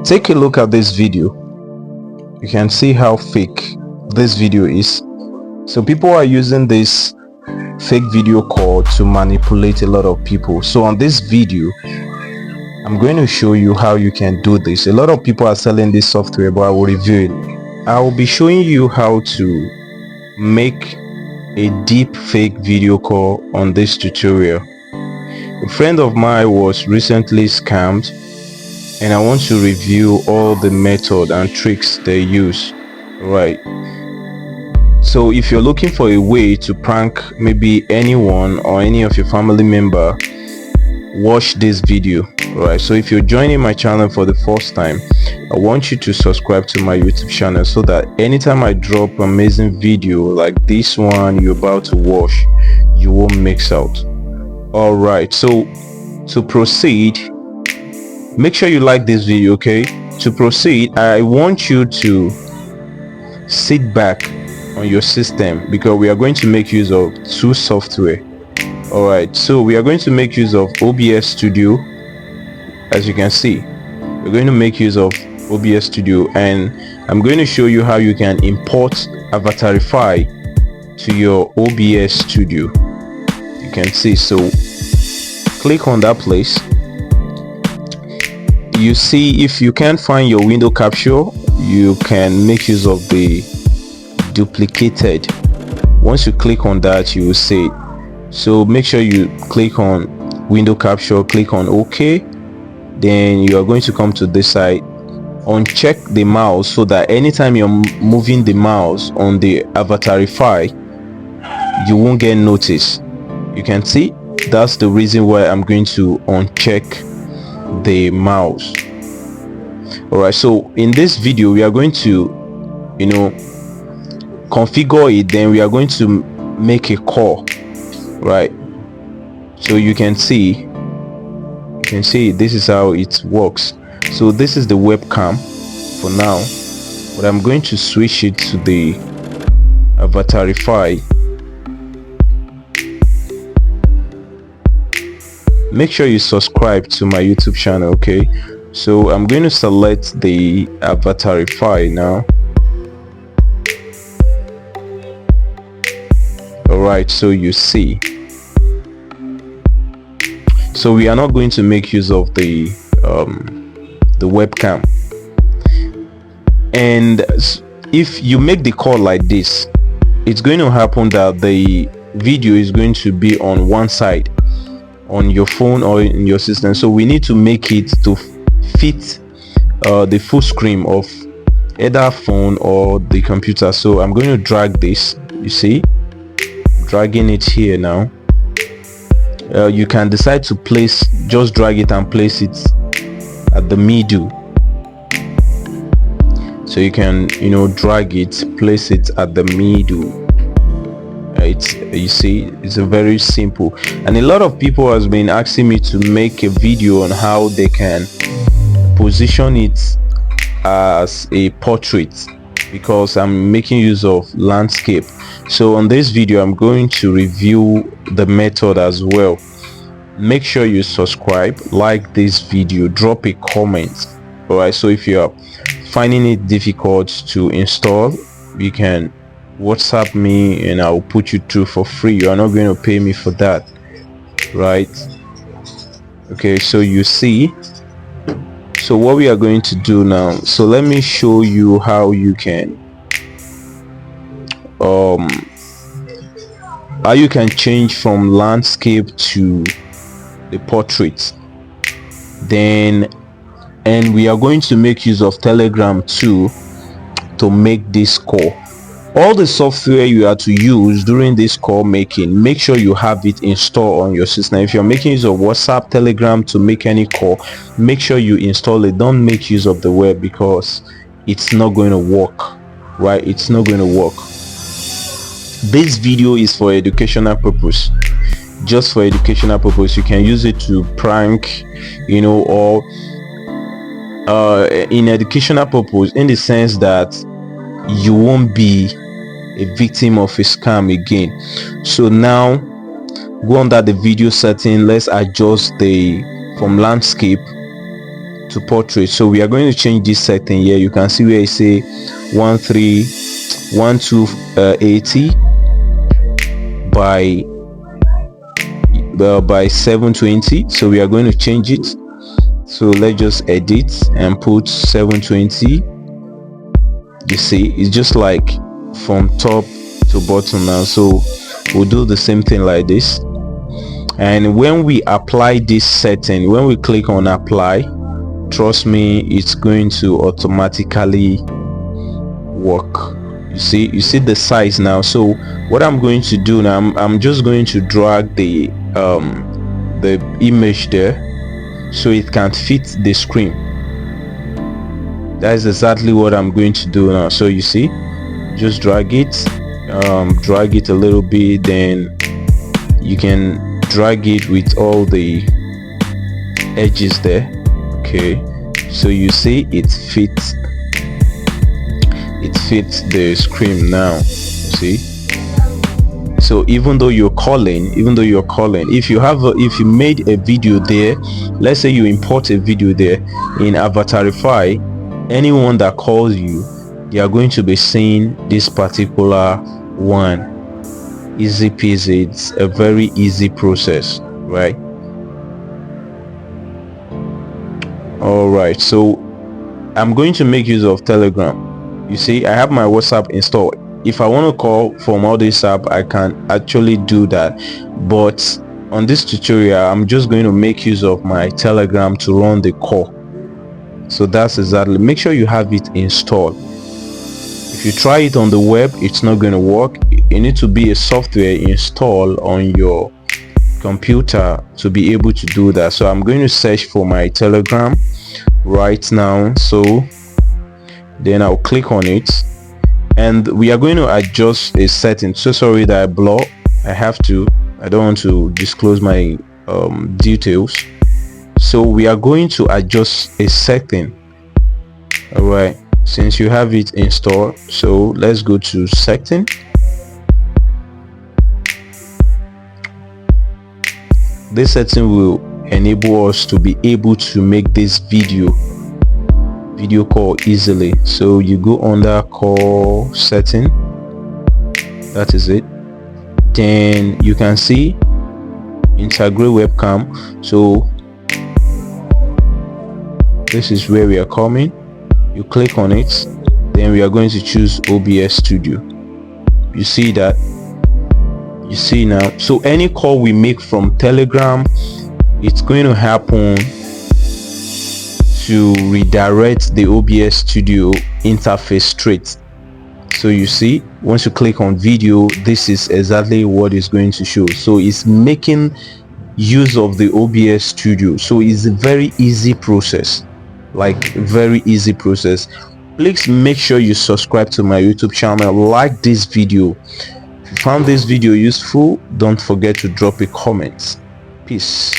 take a look at this video. You can see how fake this video is. So people are using this fake video call to manipulate a lot of people. So on this video, I'm going to show you how you can do this. A lot of people are selling this software, but I will review it. I will be showing you how to make a deep fake video call on this tutorial. A friend of mine was recently scammed, and I want to review all the method and tricks they use. Right, so if you're looking for a way to prank maybe anyone or any of your family member, watch this video. Right, so if you're joining my channel for the first time, I want you to subscribe to my YouTube channel so that anytime I drop amazing video like this one you're about to watch, you won't miss out. All right, so to proceed, make sure you like this video. Okay, to proceed, I want you to sit back on your system because we are going to make use of two software. All right, so we are going to make use of OBS Studio. As you can see, we're going to make use of OBS Studio, and I'm going to show you how you can import Avatarify to your OBS Studio. You can see, so click on that place. You see, if you can't find your window capture, you can make use of the duplicated. Once you click on that, you will see it. So make sure you click on window capture, click on OK. Then you are going to come to this side, uncheck the mouse so that anytime you're moving the mouse on the Avatarify, you won't get noticed. You can see that's the reason why I'm going to uncheck the mouse. All right, so in this video we are going to configure it, then we are going to make a call. Right, so you can see this is how it works. So this is the webcam for now, but I'm going to switch it to the Avatarify. Make sure you subscribe to my YouTube channel. Okay, so I'm going to select the Avatarify now. All right, so you see, so we are not going to make use of the webcam. And if you make the call like this, it's going to happen that the video is going to be on one side on your phone or in your system. So we need to make it to fit the full screen of either phone or the computer. So I'm going to drag this. You see, dragging it here now. You can decide to just drag it and place it at the middle. So you can drag it, place it at the middle. You see, it's a very simple. And a lot of people has been asking me to make a video on how they can position it as a portrait, because I'm making use of landscape. So on this video I'm going to review the method as well. Make sure you subscribe, like this video, drop a comment. All right, so if you are finding it difficult to install, you can WhatsApp me and I'll put you through for free. You are not going to pay me for that. Right, okay, so you see, so what we are going to do now, so let me show you how you can change from landscape to the portrait. Then, and we are going to make use of Telegram too to make this call. All the software you are to use during this call making, make sure you have it installed on your system. If you're making use of WhatsApp, Telegram to make any call, make sure you install it. Don't make use of the web because it's not going to work. Right, it's not going to work. This video is for educational purpose, just for educational purpose. You can use it to prank, or in educational purpose, in the sense that you won't be a victim of a scam again. So now go under the video setting. Let's adjust the from landscape to to portrait. So we are going to change this setting here. You can see where it say 131280 by 720. So we are going to change it. So let's just edit and put 720. You see, it's just like from top to bottom now. So we'll do the same thing like this. And when we apply this setting, when we click on apply, trust me, it's going to automatically work. You see the size now. So what I'm going to do now, I'm just going to drag the image there so it can fit the screen. That is exactly what I'm going to do now. So you see, just drag it a little bit, then you can drag it with all the edges there. Okay, so you see it fits the screen now. See, so even though you're calling, if you made a video there, let's say you import a video there in Avatarify, anyone that calls you, they are going to be seeing this particular one. Easy peasy. It's a very easy process, right? All right, so I'm going to make use of Telegram. You see, I have my WhatsApp installed. If I want to call from all this app, I can actually do that, but on this tutorial I'm just going to make use of my Telegram to run the call. So that's exactly, make sure you have it installed. If you try it on the web, it's not going to work. You need to be a software installed on your computer to be able to do that. So I'm going to search for my Telegram right now. So then I'll click on it, and we are going to adjust a setting. So sorry that I blur. I don't want to disclose my details. So we are going to adjust a setting. All right, since you have it installed, so let's go to setting. This setting will enable us to be able to make this video call easily. So you go under call setting, that is it. Then you can see integrate webcam. So this is where we are coming. You click on it, then we are going to choose OBS Studio. You see that? You see now, so any call we make from Telegram, it's going to happen to redirect the OBS Studio interface straight. So you see, once you click on video, this is exactly what is going to show. So it's making use of the OBS Studio. So it's a very easy process, like very easy process. Please make sure you subscribe to my YouTube channel, like this video. If you found this video useful, don't forget to drop a comment. Peace.